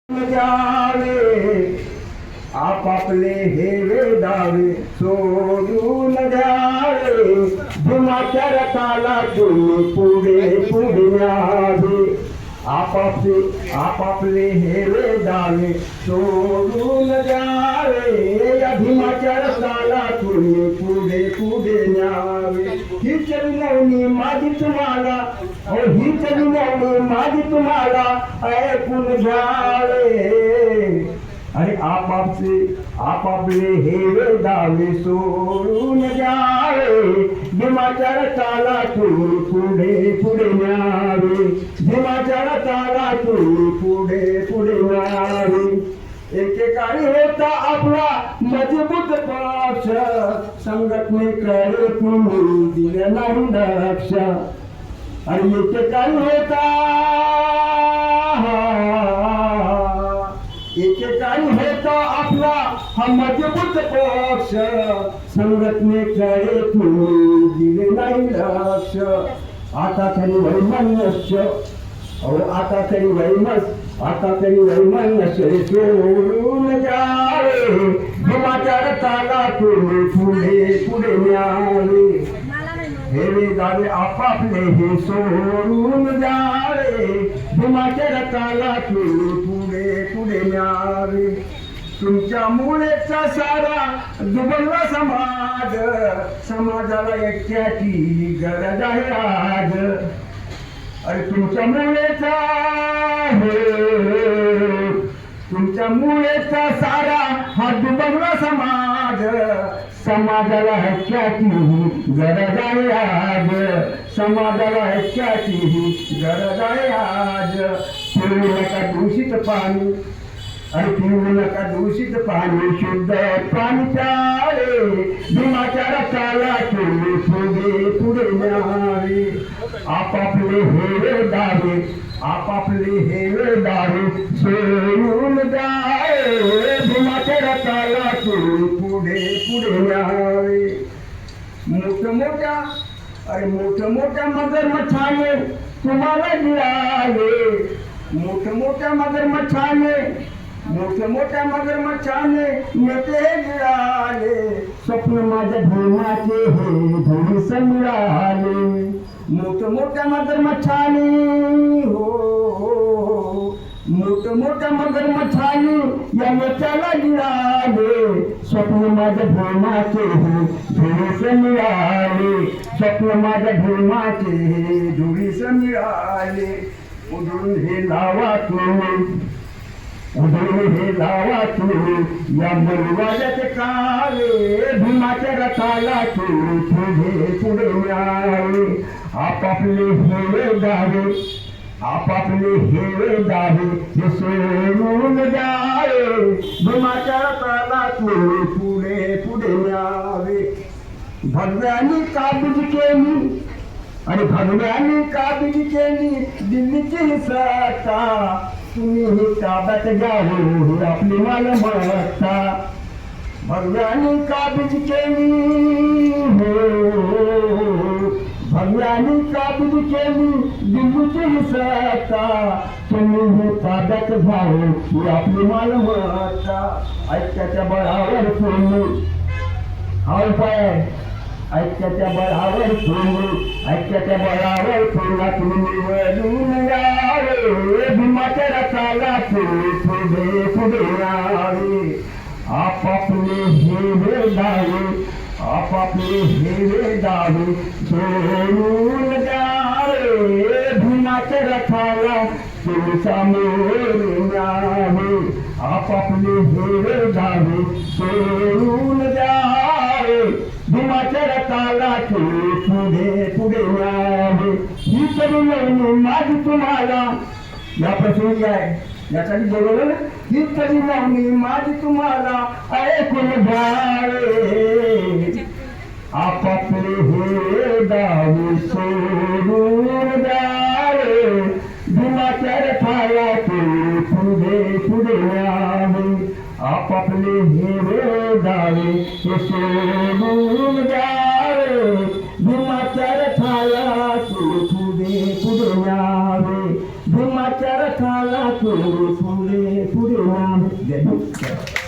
जावे आपापले हेवे दावे सोडून द्यावे धुमाच्या रथाला तुम्ही पुढे पुढे न्यावे आपापले हेवे दावे सोडून द्यावे या धुमाच्या रथाला तुम्ही पुढे पुढे न्यावे ही चलवणी माझी तुम्हाला ही चलवणी माझी तुम्हाला ऐकून घ्यावे आणि आपापले हेवे दावे सोडून द्यावे भीमाच्या रथाला तुम्ही पुढे पुढे न्यावे भीमाच्या रथाला तुम्ही पुढे पुढे न्यावे एकेकाळी होता आपला मजबूत पक्ष संघटनेकडे तुम्ही दिले नाही लक्ष आणि एकेकाळी होता आपला हा मजबूत पक्ष संघटनेकडे तुम्ही दिले नाही लक्ष आता तरी वैमनस्य आता तरी वैमनस्य सोडून जावे भीमाच्या रथाला तुम्ही पुढे पुढे न्यावे हेवे दावे आपापले हे सोडून जावे भीमाच्या रथाला तुम्ही पुढे पुढे न्यावे तुमच्या मुळेचा सारा दुबळला समाजाला एकट्याची गरज आहे आज अरे तुमच्या मुळेचा सारा हा दुबळला समाजाला एकट्याची गरज आहे आज समाजाला एकट्याची गरज आहे आज पिऊ नका दूषित पाणी अरे पिऊ नका दूषित पाणी शुद्ध पाणी प्यावे भीमाच्या रथाला तुम्ही पुढे पुढे न्यावे आपापले हेवे दावे सोडून द्यावे भीमाच्या रथाला तुम्ही पुढे पुढे न्यावे मोठमोठ्या मगरमच्छाने तुम्हाला गिळावे मोठमोठ्या मगरमच्छाने नेते गिळाले स्वप्न माझ्या भीमाचे हे धुळीस मिळाले मोठमोठ्या मगरमच्छाने मोठमोठ्या मगरमच्छाने या नेत्याला गिळाले स्वप्न माझ्या भीमाचे हे धुळीस मिळाले स्वप्न माझ्या भीमाचे हे धुळीस मिळाले उधळून हे लावा तुम्ही या मलवाड्याचे काळे भीमाच्या रथाला तुम्ही पुढे पुढे न्यावे आपापले हेवे दावे हे सोडून द्यावे भीमाच्या रथाला तुम्ही पुढे पुढे न्यावे भगव्यानी काबीज केली दिल्लीची सत्ता तुम्ही ही ताब्यात घ्यावे ही आपली मालमत्ता भगव्यानी काबीज केली दिल्लीची सत्ता तुम्ही ही ताब्यात घ्यावे ही आपली मालमत्ता ऐक्याच्या बळावर तुम्ही ऐक्याच्या बळावर तुम्ही निवडून यावे भीमाच्या रथाला तुम्ही पुढे पुढे न्यावे आपापले हेवे दावे सोडून द्यावे भीमाच्या रथाला तुम्ही सामोरे न्यावे आपापले हेवे दावे सोडून द्यावे भीमाच्या रथाला तुम्ही पुढे पुढे न्यावे ही चलवणी माझी तुम्हाला या प्रसंगी आहे यासाठी बोलवलं ना ही चलवणी माझी तुम्हाला ऐकून घ्यावे आपापले हे दावे सोडून द्यावे भीमाच्या रथाला तुम्ही पुढे पुढे न्यावे आपापले हेवे दावे हे सोडून द्यावे भीमाच्या रथाला तुम्ही पुढे पुढे न्यावे भीमाच्या रथाला तुम्ही पुढे पुढे पुढे